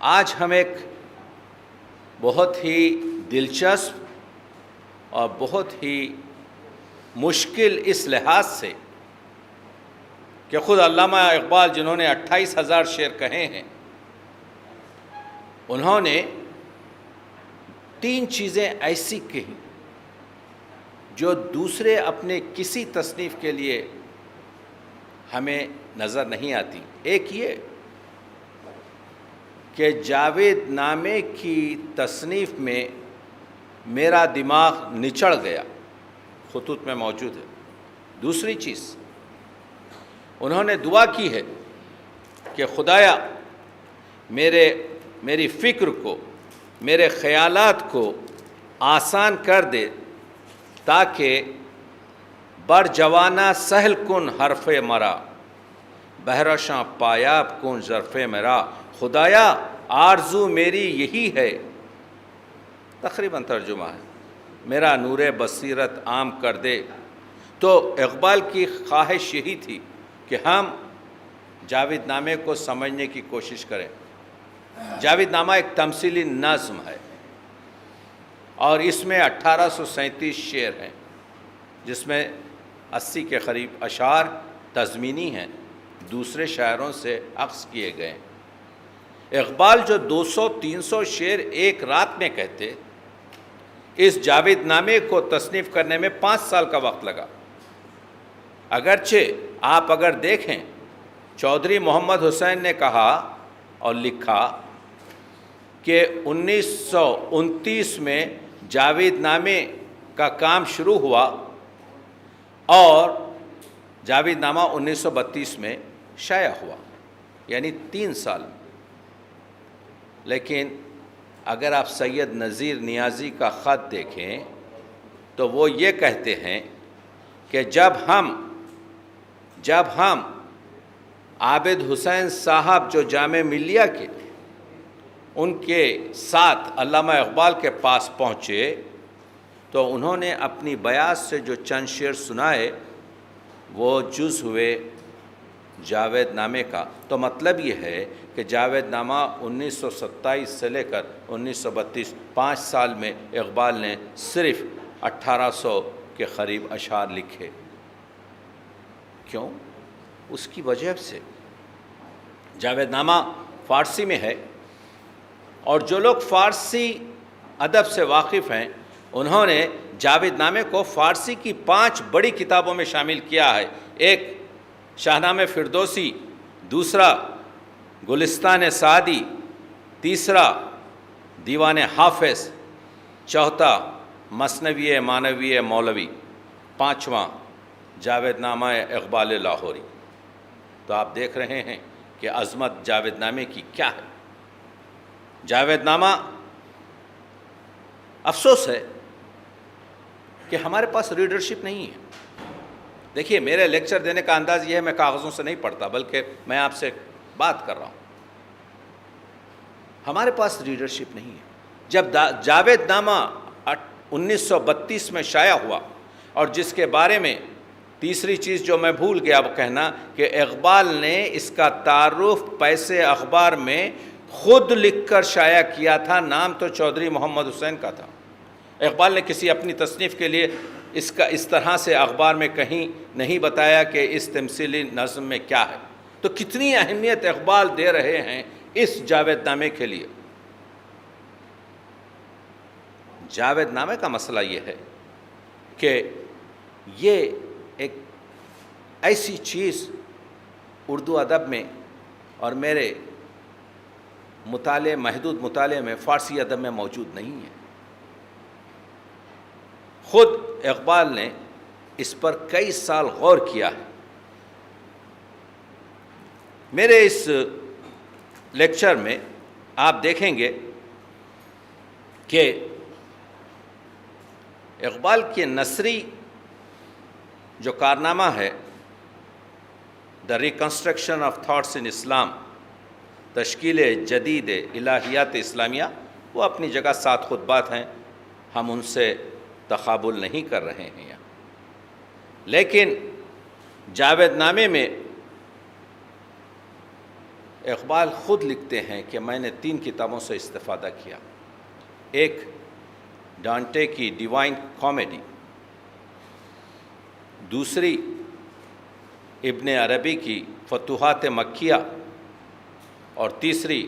آج ہم ایک بہت ہی دلچسپ اور بہت ہی مشکل اس لحاظ سے کہ خود علامہ اقبال جنہوں نے 28,000 شعر کہے ہیں، انہوں نے 3 چیزیں ایسی کہیں جو دوسرے اپنے کسی تصنیف کے لیے ہمیں نظر نہیں آتی۔ ایک یہ کہ جاوید نامے کی تصنیف میں میرا دماغ نچڑ گیا، خطوط میں موجود ہے۔ دوسری چیز، انہوں نے دعا کی ہے کہ خدایا میری فکر کو، میرے خیالات کو آسان کر دے تاکہ بر جوانہ سہل کن حرف مرا، بہرشاں پایاب کن ظرف میرا۔ خدایا آرزو میری یہی ہے، تقریباً ترجمہ ہے، میرا نور بصیرت عام کر دے۔ تو اقبال کی خواہش یہی تھی کہ ہم جاوید نامے کو سمجھنے کی کوشش کریں۔ جاوید نامہ ایک تمثیلی نظم ہے اور اس میں 1837 شعر ہیں، جس میں 80 کے قریب اشعار تضمینی ہیں، دوسرے شاعروں سے اخذ کیے گئے ہیں۔ اقبال جو 200-300 شعر ایک رات میں کہتے، اس جاوید نامے کو تصنیف کرنے میں 5 سال کا وقت لگا۔ اگرچہ آپ اگر دیکھیں، چودھری محمد حسین نے کہا اور لکھا کہ 1929 میں جاوید نامے کا کام شروع ہوا اور جاوید نامہ 1932 میں شائع ہوا، یعنی 3 سال میں۔ لیکن اگر آپ سید نذیر نیازی کا خط دیکھیں تو وہ یہ کہتے ہیں کہ جب ہم عابد حسین صاحب جو جامع ملیہ کے ان کے ساتھ علامہ اقبال کے پاس پہنچے تو انہوں نے اپنی بیات سے جو چند شعر سنائے وہ جز ہوئے جاوید نامے کا۔ تو مطلب یہ ہے کہ جاوید نامہ 1927 سے لے کر 1932 5 سال میں اقبال نے صرف 1800 کے قریب اشعار لکھے۔ کیوں؟ اس کی وجہ سے جاوید نامہ فارسی میں ہے، اور جو لوگ فارسی ادب سے واقف ہیں انہوں نے جاوید نامے کو فارسی کی 5 بڑی کتابوں میں شامل کیا ہے۔ ایک شاہنامہ فردوسی، دوسرا گلستان سعدی، تیسرا دیوان حافظ، چوتھا مثنوی مانوی مولوی، 5واں جاوید نامہ اقبال لاہوری۔ تو آپ دیکھ رہے ہیں کہ عظمت جاوید نامے کی کیا ہے۔ جاوید نامہ، افسوس ہے کہ ہمارے پاس ریڈرشپ نہیں ہے۔ دیکھیے، میرے لیکچر دینے کا انداز یہ ہے، میں کاغذوں سے نہیں پڑھتا بلکہ میں آپ سے بات کر رہا ہوں۔ ہمارے پاس ریڈرشپ نہیں ہے۔ جب جاوید نامہ 1932 میں شائع ہوا، اور جس کے بارے میں تیسری چیز جو میں بھول گیا وہ کہنا کہ اقبال نے اس کا تعارف پیسے اخبار میں خود لکھ کر شائع کیا تھا، نام تو چودھری محمد حسین کا تھا۔ اقبال نے کسی اپنی تصنیف کے لیے اس طرح سے اخبار میں کہیں نہیں بتایا کہ اس تمثیلی نظم میں کیا ہے۔ تو کتنی اہمیت اقبال دے رہے ہیں اس جاوید نامے کے لیے۔ جاوید نامے کا مسئلہ یہ ہے کہ یہ ایک ایسی چیز اردو ادب میں اور میرے محدود مطالعے میں فارسی ادب میں موجود نہیں ہے۔ خود اقبال نے اس پر کئی سال غور کیا ہے۔ میرے اس لیکچر میں آپ دیکھیں گے کہ اقبال کے نثری جو کارنامہ ہے، دا ریکنسٹرکشن آف تھاٹس ان اسلام، تشکیل جدید الہیات اسلامیہ، وہ اپنی جگہ 7 خطبات ہیں، ہم ان سے تقابل نہیں کر رہے ہیں یہاں۔ لیکن جاوید نامے میں اقبال خود لکھتے ہیں کہ میں نے 3 کتابوں سے استفادہ کیا. ایک ڈانٹے کی ڈیوائن کامیڈی، دوسری ابن عربی کی فتوحات مکیہ، اور تیسری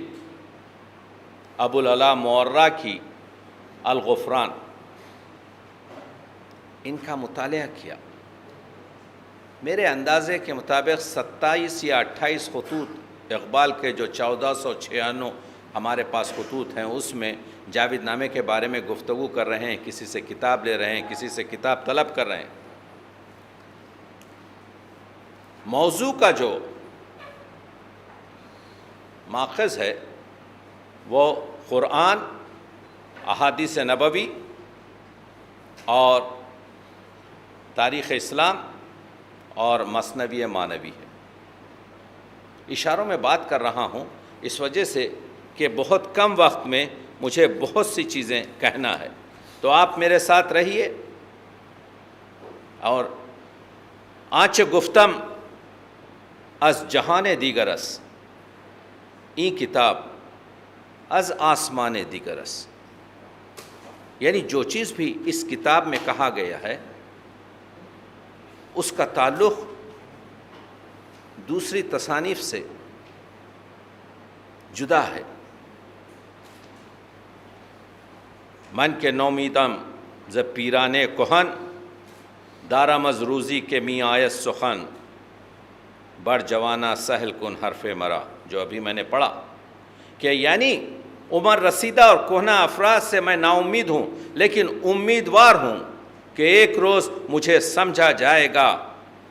ابو العلا مورہ کی الغفران. ان کا مطالعہ کیا. میرے اندازے کے مطابق 27 یا 28 خطوط اقبال کے جو 1496 ہمارے پاس خطوط ہیں، اس میں جاوید نامے کے بارے میں گفتگو کر رہے ہیں، کسی سے کتاب لے رہے ہیں، کسی سے کتاب طلب کر رہے ہیں. موضوع کا جو ماخذ ہے وہ قرآن، احادیث نبوی اور تاریخ اسلام اور مثنوی مانوی ہے. اشاروں میں بات کر رہا ہوں اس وجہ سے کہ بہت کم وقت میں مجھے بہت سی چیزیں کہنا ہے، تو آپ میرے ساتھ رہیے. اور آنچ گفتم از جہان دیگرس، این کتاب از آسمان دیگرس. یعنی جو چیز بھی اس کتاب میں کہا گیا ہے اس کا تعلق دوسری تصانیف سے جدا ہے. من کے نومیدم ز پیران کہن، دارم از روزی کے می آیت سخن، بڑ جوانا سہل کن حرف مرا. جو ابھی میں نے پڑھا کہ یعنی عمر رسیدہ اور کہنہ افراد سے میں نا امید ہوں، لیکن امیدوار ہوں کہ ایک روز مجھے سمجھا جائے گا.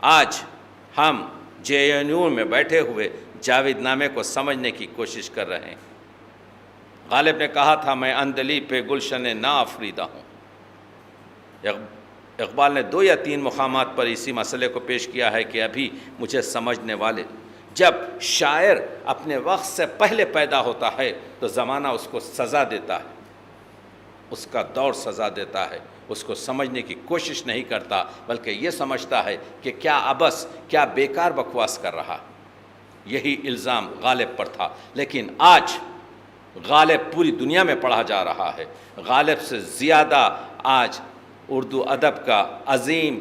آج ہم JNU میں بیٹھے ہوئے جاوید نامے کو سمجھنے کی کوشش کر رہے ہیں. غالب نے کہا تھا میں اندلی پہ گلشن نا آفریدہ ہوں. اقبال نے 2 یا 3 مقامات پر اسی مسئلے کو پیش کیا ہے کہ ابھی مجھے سمجھنے والے. جب شاعر اپنے وقت سے پہلے پیدا ہوتا ہے تو زمانہ اس کو سزا دیتا ہے، اس کا دور سزا دیتا ہے، اس کو سمجھنے کی کوشش نہیں کرتا، بلکہ یہ سمجھتا ہے کہ کیا عبث، کیا بیکار بکواس کر رہا. یہی الزام غالب پر تھا. لیکن آج غالب پوری دنیا میں پڑھا جا رہا ہے. غالب سے زیادہ آج اردو ادب کا عظیم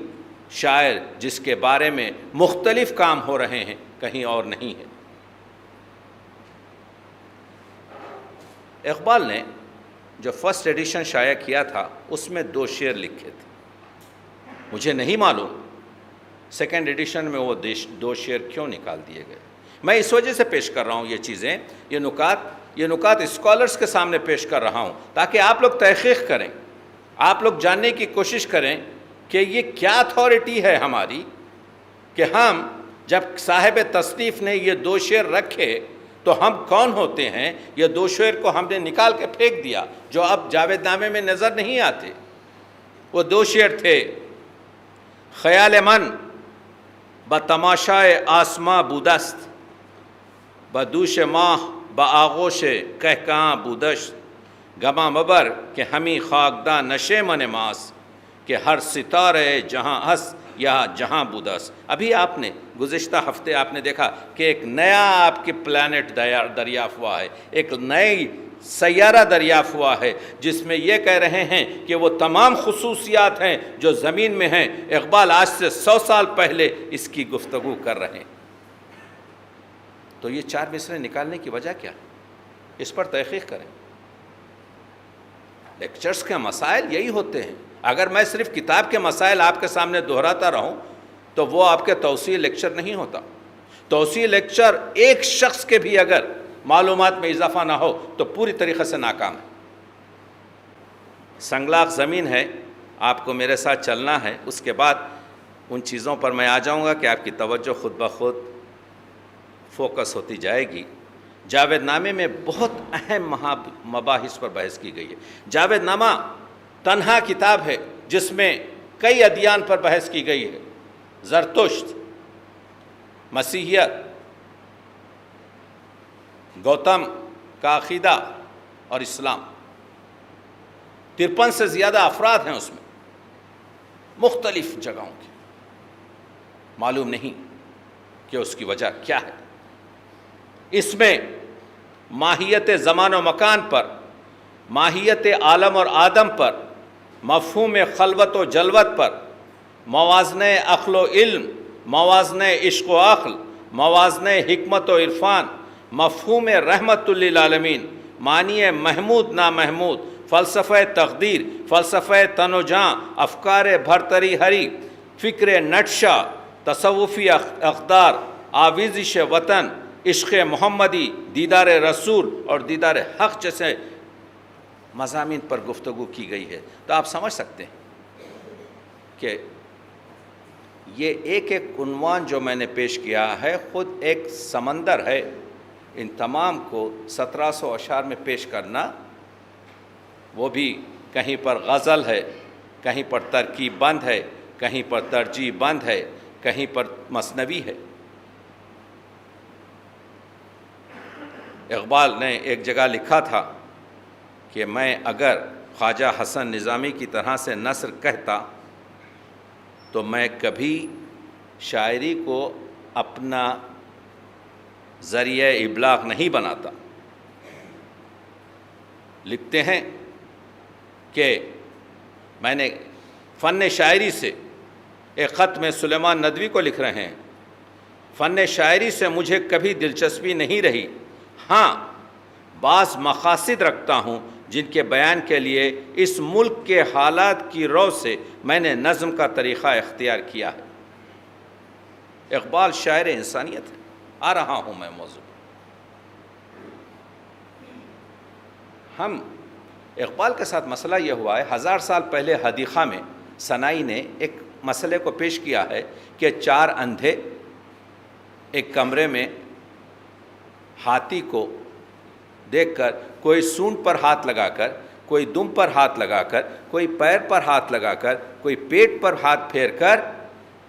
شاعر جس کے بارے میں مختلف کام ہو رہے ہیں کہیں اور نہیں ہے. اقبال نے جو فرسٹ ایڈیشن شائع کیا تھا اس میں 2 شعر لکھے تھے. مجھے نہیں معلوم سیکنڈ ایڈیشن میں وہ 2 شعر کیوں نکال دیے گئے. میں اس وجہ سے پیش کر رہا ہوں یہ چیزیں، یہ نکات اسکالرز کے سامنے پیش کر رہا ہوں تاکہ آپ لوگ تحقیق کریں، آپ لوگ جاننے کی کوشش کریں کہ یہ کیا اتھارٹی ہے ہماری کہ ہم جب صاحب تصنیف نے یہ 2 شعر رکھے تو ہم کون ہوتے ہیں. یہ 2 شعر کو ہم نے نکال کے پھینک دیا جو اب جاوید نامے میں نظر نہیں آتے. وہ 2 شعر تھے: خیال من بتماشائے آسماں بودست، بدوش ماہ بآغوش کہکاں بودشت، گما مبر کہ ہمیں خاکداں نشے من ماس، کہ ہر ستارے جہاں ہس یا جہاں بودس. ابھی آپ نے گزشتہ ہفتے آپ نے دیکھا کہ ایک نیا آپ کے پلانٹ دریافت ہوا ہے، ایک نئی سیارہ دریافت ہوا ہے جس میں یہ کہہ رہے ہیں کہ وہ تمام خصوصیات ہیں جو زمین میں ہیں. اقبال آج سے 100 سال پہلے اس کی گفتگو کر رہے ہیں. تو یہ 4 مصرے نکالنے کی وجہ کیا؟ اس پر تحقیق کریں. لیکچرز کے مسائل یہی ہوتے ہیں. اگر میں صرف کتاب کے مسائل آپ کے سامنے دہراتا رہوں تو وہ آپ کے توسیع لیکچر نہیں ہوتا. توسیع لیکچر ایک شخص کے بھی اگر معلومات میں اضافہ نہ ہو تو پوری طریقے سے ناکام ہے. سنگلاخ زمین ہے، آپ کو میرے ساتھ چلنا ہے. اس کے بعد ان چیزوں پر میں آ جاؤں گا کہ آپ کی توجہ خود بخود فوکس ہوتی جائے گی. جاوید نامے میں بہت اہم مباحث پر بحث کی گئی ہے. جاوید نامہ تنہا کتاب ہے جس میں کئی ادیان پر بحث کی گئی ہے: زرتشت، مسیحیت، گوتم کا عقیدہ اور اسلام. 53 سے زیادہ افراد ہیں اس میں، مختلف جگہوں کے. معلوم نہیں کہ اس کی وجہ کیا ہے. اس میں ماہیت زمان و مکان پر، ماہیت عالم اور آدم پر، مفہوم خلوت و جلوت پر، موازنہ عقل و علم، موازنہ عشق و عقل، موازنہ حکمت و عرفان، مفہوم رحمت للعالمین، معنی محمود نامحمود، فلسفہ تقدیر، فلسفہ تن و جاں، افکار بھرتری ہری، فکر نٹشہ، تصوفی اقدار، آویزش وطن، عشق محمدی، دیدار رسول اور دیدار حق جیسے مضامین پر گفتگو کی گئی ہے۔ تو آپ سمجھ سکتے ہیں کہ یہ ایک ایک عنوان جو میں نے پیش کیا ہے خود ایک سمندر ہے۔ ان تمام کو 1700 اشعار میں پیش کرنا، وہ بھی کہیں پر غزل ہے، کہیں پر ترکیب بند ہے، کہیں پر ترجیح بند ہے، کہیں پر مثنوی ہے۔ اقبال نے ایک جگہ لکھا تھا کہ میں اگر خواجہ حسن نظامی کی طرح سے نثر کہتا تو میں کبھی شاعری کو اپنا ذریعہ ابلاغ نہیں بناتا۔ لکھتے ہیں کہ میں نے فن شاعری سے، ایک خط میں سلیمان ندوی کو لکھ رہے ہیں، فن شاعری سے مجھے کبھی دلچسپی نہیں رہی، ہاں بعض مقاصد رکھتا ہوں جن کے بیان کے لیے اس ملک کے حالات کی رو سے میں نے نظم کا طریقہ اختیار کیا ہے۔ اقبال شاعر انسانیت ہے۔ آ رہا ہوں میں موضوع۔ ہم اقبال کے ساتھ مسئلہ یہ ہوا ہے، 1000 سال پہلے حدیقہ میں سنائی نے ایک مسئلے کو پیش کیا ہے کہ 4 اندھے ایک کمرے میں ہاتھی کو دیکھ کر، کوئی سونڈ پر ہاتھ لگا کر، کوئی دم پر ہاتھ لگا کر، کوئی پیر پر ہاتھ لگا کر، کوئی پیٹ پر ہاتھ پھیر کر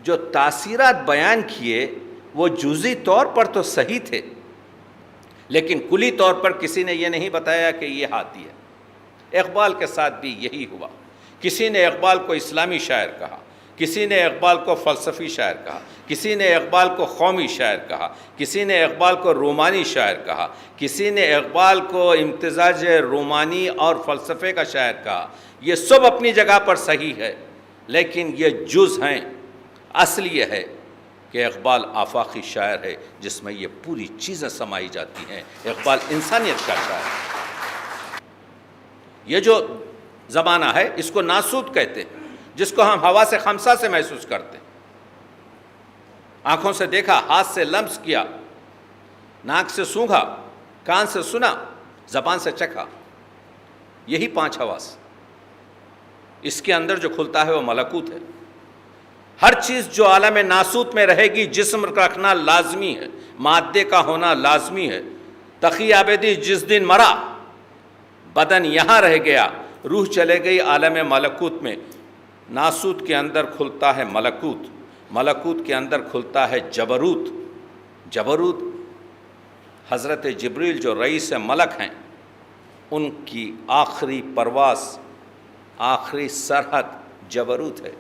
جو تاثیرات بیان کیے وہ جزئی طور پر تو صحیح تھے، لیکن کلی طور پر کسی نے یہ نہیں بتایا کہ یہ ہاتھی ہے۔ اقبال کے ساتھ بھی یہی ہوا۔ کسی نے اقبال کو اسلامی شاعر کہا، کسی نے اقبال کو فلسفی شاعر کہا، کسی نے اقبال کو قومی شاعر کہا، کسی نے اقبال کو رومانی شاعر کہا، کسی نے اقبال کو امتزاج رومانی اور فلسفے کا شاعر کہا۔ یہ سب اپنی جگہ پر صحیح ہے، لیکن یہ جز ہیں۔ اصل یہ ہے کہ اقبال آفاقی شاعر ہے جس میں یہ پوری چیزیں سمائی جاتی ہیں۔ اقبال انسانیت کا شاعر ہے۔ یہ جو زمانہ ہے اس کو ناسوت کہتے ہیں، جس کو ہم حواس خمسہ سے محسوس کرتے ہیں۔ آنکھوں سے دیکھا، ہاتھ سے لمس کیا، ناک سے سونگھا، کان سے سنا، زبان سے چکھا، یہی 5 حواس۔ اس کے اندر جو کھلتا ہے وہ ملکوت ہے۔ ہر چیز جو عالم ناسوت میں رہے گی، جسم رکھنا لازمی ہے، مادے کا ہونا لازمی ہے۔ تقی عابدی جس دن مرا، بدن یہاں رہ گیا، روح چلے گئی عالم ملکوت میں۔ ناسوت کے اندر کھلتا ہے ملکوت، ملکوت کے اندر کھلتا ہے جبروت۔ جبروت حضرت جبریل جو رئیس ملک ہیں، ان کی آخری پرواز، آخری سرحد جبروت ہے۔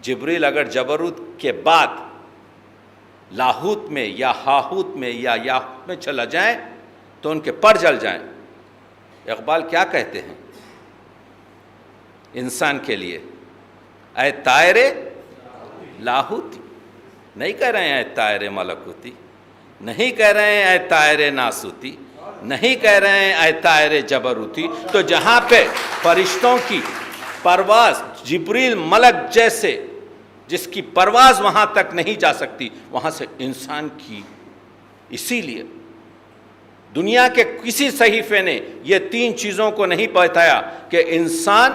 جبریل اگر جبروت کے بعد لاہوت میں یا ہاہوت میں یا یاہوت میں چلا جائیں تو ان کے پر جل جائیں۔ اقبال کیا کہتے ہیں انسان کے لیے؟ اے طائرے لاہوتی، نہیں کہہ رہے ہیں اے طائرے ملکوتی، نہیں کہہ رہے ہیں اے طائرے ناسوتی، نہیں کہہ رہے ہیں اے طائرے جبروتی۔ تو جہاں پہ فرشتوں کی پرواز، جبریل ملک جیسے جس کی پرواز وہاں تک نہیں جا سکتی، وہاں سے انسان کی۔ اسی لیے دنیا کے کسی صحیفے نے یہ 3 چیزوں کو نہیں بتایا کہ انسان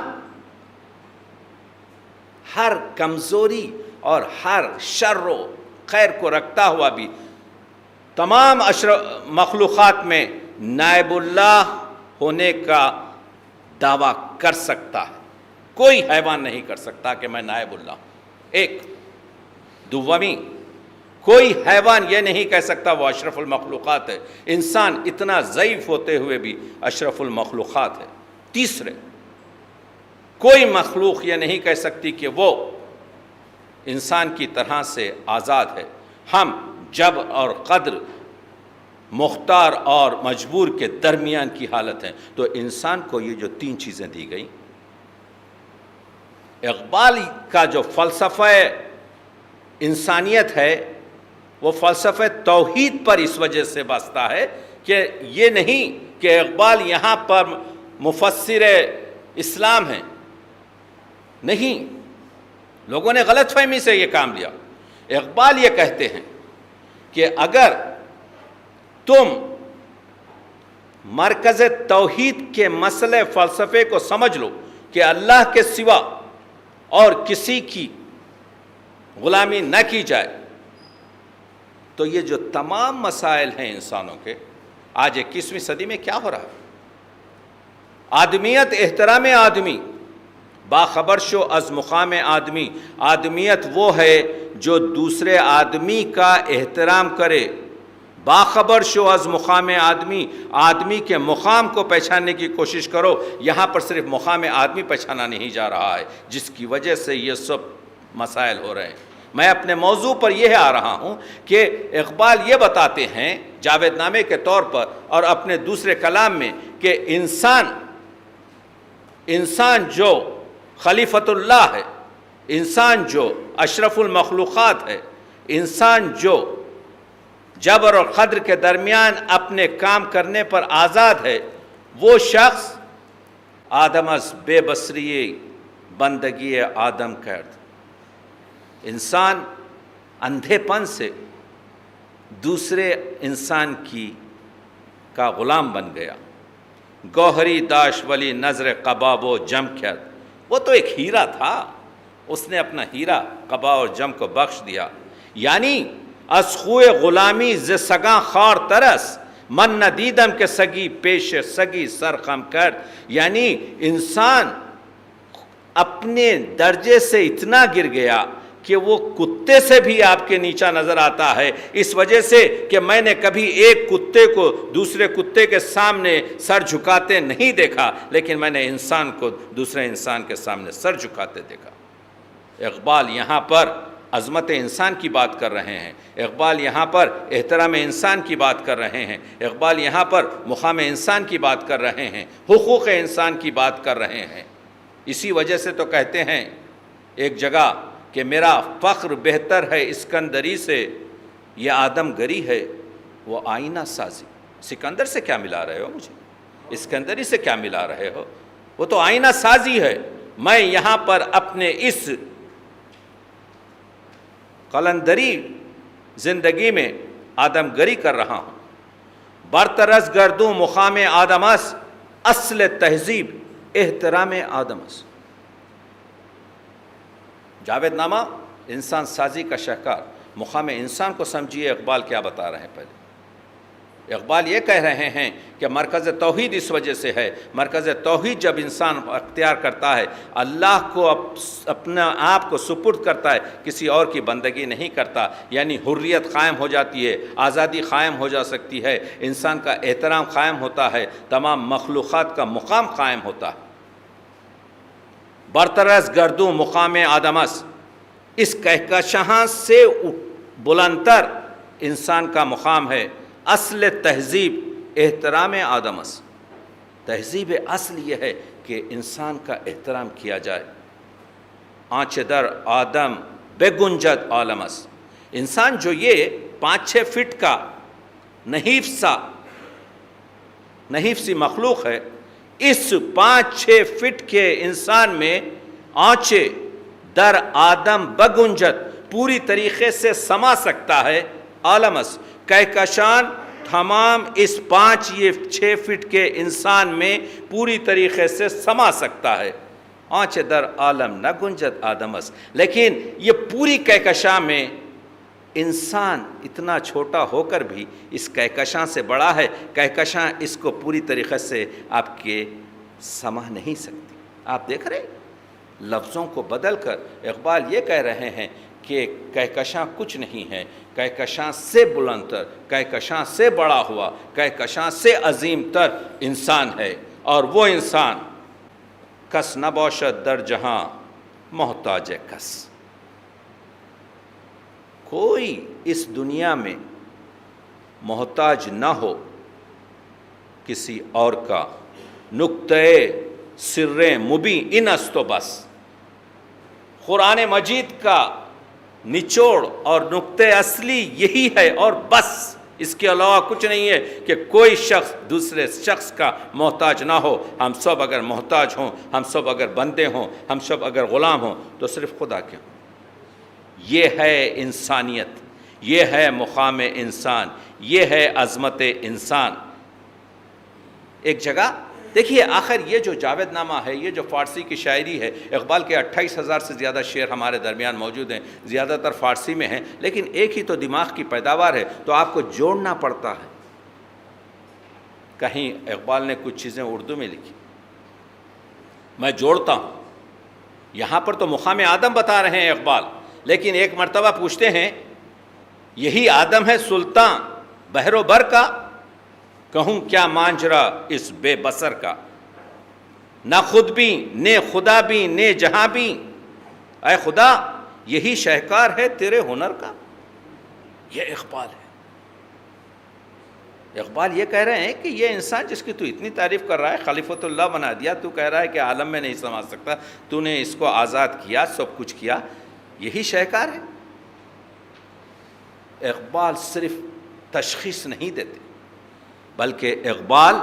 ہر کمزوری اور ہر شر و خیر کو رکھتا ہوا بھی تمام مخلوقات میں نائب اللہ ہونے کا دعویٰ کر سکتا ہے۔ کوئی حیوان نہیں کر سکتا کہ میں نائب اللہ ہوں۔ ایک دومی، کوئی حیوان یہ نہیں کہہ سکتا وہ اشرف المخلوقات ہے۔ انسان اتنا ضعیف ہوتے ہوئے بھی اشرف المخلوقات ہے۔ تیسرے، کوئی مخلوق یہ نہیں کہہ سکتی کہ وہ انسان کی طرح سے آزاد ہے۔ ہم جب اور قدر مختار اور مجبور کے درمیان کی حالت ہے۔ تو انسان کو یہ جو 3 چیزیں دی گئی، اقبال کا جو فلسفہ انسانیت ہے وہ فلسفہ توحید پر اس وجہ سے بستا ہے کہ یہ نہیں کہ اقبال یہاں پر مفسر اسلام ہیں، نہیں، لوگوں نے غلط فہمی سے یہ کام لیا۔ اقبال یہ کہتے ہیں کہ اگر تم مرکز توحید کے مسئلے فلسفے کو سمجھ لو کہ اللہ کے سوا اور کسی کی غلامی نہ کی جائے، تو یہ جو تمام مسائل ہیں انسانوں کے، آج 21ویں صدی میں کیا ہو رہا ہے؟ آدمیت احترام آدمی، باخبر شو از مقام آدمی۔ آدمیت وہ ہے جو دوسرے آدمی کا احترام کرے۔ باخبر شو از مقام آدمی، آدمی کے مقام کو پہچاننے کی کوشش کرو۔ یہاں پر صرف مقام آدمی پہچانا نہیں جا رہا ہے، جس کی وجہ سے یہ سب مسائل ہو رہے ہیں۔ میں اپنے موضوع پر یہ آ رہا ہوں کہ اقبال یہ بتاتے ہیں جاوید نامے کے طور پر اور اپنے دوسرے کلام میں کہ انسان جو خلیفۃ اللہ ہے، انسان جو اشرف المخلوقات ہے، انسان جو جبر اور قدر کے درمیان اپنے کام کرنے پر آزاد ہے، وہ شخص آدم از بے بصری بندگی آدم کرد۔ انسان اندھے پن سے دوسرے انسان کا غلام بن گیا۔ گوہری داش ولی نظر قباب و جم کرد۔ وہ تو ایک ہیرا تھا، اس نے اپنا ہیرا قبا اور جم کو بخش دیا۔ یعنی از خوئے غلامی ز سگاں خار ترس، من نہ دیدم کہ سگی پیش سگی سر خم کرد۔ یعنی انسان اپنے درجے سے اتنا گر گیا کہ وہ کتے سے بھی آپ کے نیچا نظر آتا ہے، اس وجہ سے کہ میں نے کبھی ایک کتے کو دوسرے کتے کے سامنے سر جھکاتے نہیں دیکھا، لیکن میں نے انسان کو دوسرے انسان کے سامنے سر جھکاتے دیکھا۔ اقبال یہاں پر عظمت انسان کی بات کر رہے ہیں، اقبال یہاں پر احترام انسان کی بات کر رہے ہیں، اقبال یہاں پر مقام انسان کی بات کر رہے ہیں، حقوق انسان کی بات کر رہے ہیں۔ اسی وجہ سے تو کہتے ہیں ایک جگہ کہ میرا فخر بہتر ہے اسکندری سے، یہ آدم گری ہے وہ آئینہ سازی۔ سکندر سے کیا ملا رہے ہو مجھے؟ اسکندری سے کیا ملا رہے ہو؟ وہ تو آئینہ سازی ہے۔ میں یہاں پر اپنے اس قلندری زندگی میں آدم گری کر رہا ہوں۔ برترس گردوں مقام آدمس، اصل تہذیب احترام آدمس۔ جاوید نامہ انسان سازی کا شاہکار، مقام انسان کو سمجھیے اقبال کیا بتا رہے ہیں۔ پہلے اقبال یہ کہہ رہے ہیں کہ مرکز توحید اس وجہ سے ہے، مرکز توحید جب انسان اختیار کرتا ہے، اللہ کو اپنا آپ کو سپرد کرتا ہے، کسی اور کی بندگی نہیں کرتا، یعنی حریت قائم ہو جاتی ہے، آزادی قائم ہو جا سکتی ہے، انسان کا احترام قائم ہوتا ہے، تمام مخلوقات کا مقام قائم ہوتا ہے۔ برترس گردوں مقام آدمس، اس کہکشاں سے بلندتر انسان کا مقام ہے۔ اصل تہذیب احترام آدمس، تہذیب اصل یہ ہے کہ انسان کا احترام کیا جائے۔ آنچ در آدم بے گنجد عالمس، انسان جو یہ 5-6 فٹ کا نحیف سی مخلوق ہے، اس 5-6 فٹ کے انسان میں آنچے در آدم بگنجد پوری طریقے سے سما سکتا ہے۔ عالمس، کہکشان تمام اس 5-6 فٹ کے انسان میں پوری طریقے سے سما سکتا ہے۔ آنچ در عالم نہ گنجد آدمس، لیکن یہ پوری کہکشاں میں انسان اتنا چھوٹا ہو کر بھی اس کہکشاں سے بڑا ہے، کہکشاں اس کو پوری طریقے سے آپ کے سما نہیں سکتی۔ آپ دیکھ رہے لفظوں کو بدل کر اقبال یہ کہہ رہے ہیں کہ کہکشاں کچھ نہیں ہے، کہکشاں سے بلند تر، کہکشاں سے بڑا ہوا، کہکشاں سے عظیم تر انسان ہے، اور وہ انسان کس نہ باشد در جہاں محتاج کس، کوئی اس دنیا میں محتاج نہ ہو کسی اور کا، نقطۂ سر مبین ان است و بس۔ قرآن مجید کا نچوڑ اور نقطۂ اصلی یہی ہے اور بس، اس کے علاوہ کچھ نہیں ہے کہ کوئی شخص دوسرے شخص کا محتاج نہ ہو۔ ہم سب اگر محتاج ہوں، ہم سب اگر بندے ہوں، ہم سب اگر غلام ہوں تو صرف خدا کے ہوں۔ یہ ہے انسانیت، یہ ہے مقام انسان، یہ ہے عظمت انسان۔ ایک جگہ دیکھیے، آخر یہ جو جاوید نامہ ہے، یہ جو فارسی کی شاعری ہے، اقبال کے 28,000 سے زیادہ شعر ہمارے درمیان موجود ہیں، زیادہ تر فارسی میں ہیں، لیکن ایک ہی تو دماغ کی پیداوار ہے، تو آپ کو جوڑنا پڑتا ہے۔ کہیں اقبال نے کچھ چیزیں اردو میں لکھی، میں جوڑتا ہوں۔ یہاں پر تو مقام آدم بتا رہے ہیں اقبال، لیکن ایک مرتبہ پوچھتے ہیں، یہی آدم ہے سلطان بحر و بر کا، کہوں کیا ماجرا اس بے بصر کا، نہ خود بھی نے خدا بھی نے جہاں بھی، اے خدا یہی شہکار ہے تیرے ہنر کا۔ یہ اقبال ہے۔ اقبال یہ کہہ رہے ہیں کہ یہ انسان جس کی تو اتنی تعریف کر رہا ہے، خلیفۃ اللہ بنا دیا، تو کہہ رہا ہے کہ عالم میں نہیں سما سکتا، تو نے اس کو آزاد کیا، سب کچھ کیا، یہی شہکار ہے۔ اقبال صرف تشخیص نہیں دیتے، بلکہ اقبال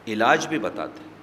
علاج بھی بتاتے ہیں۔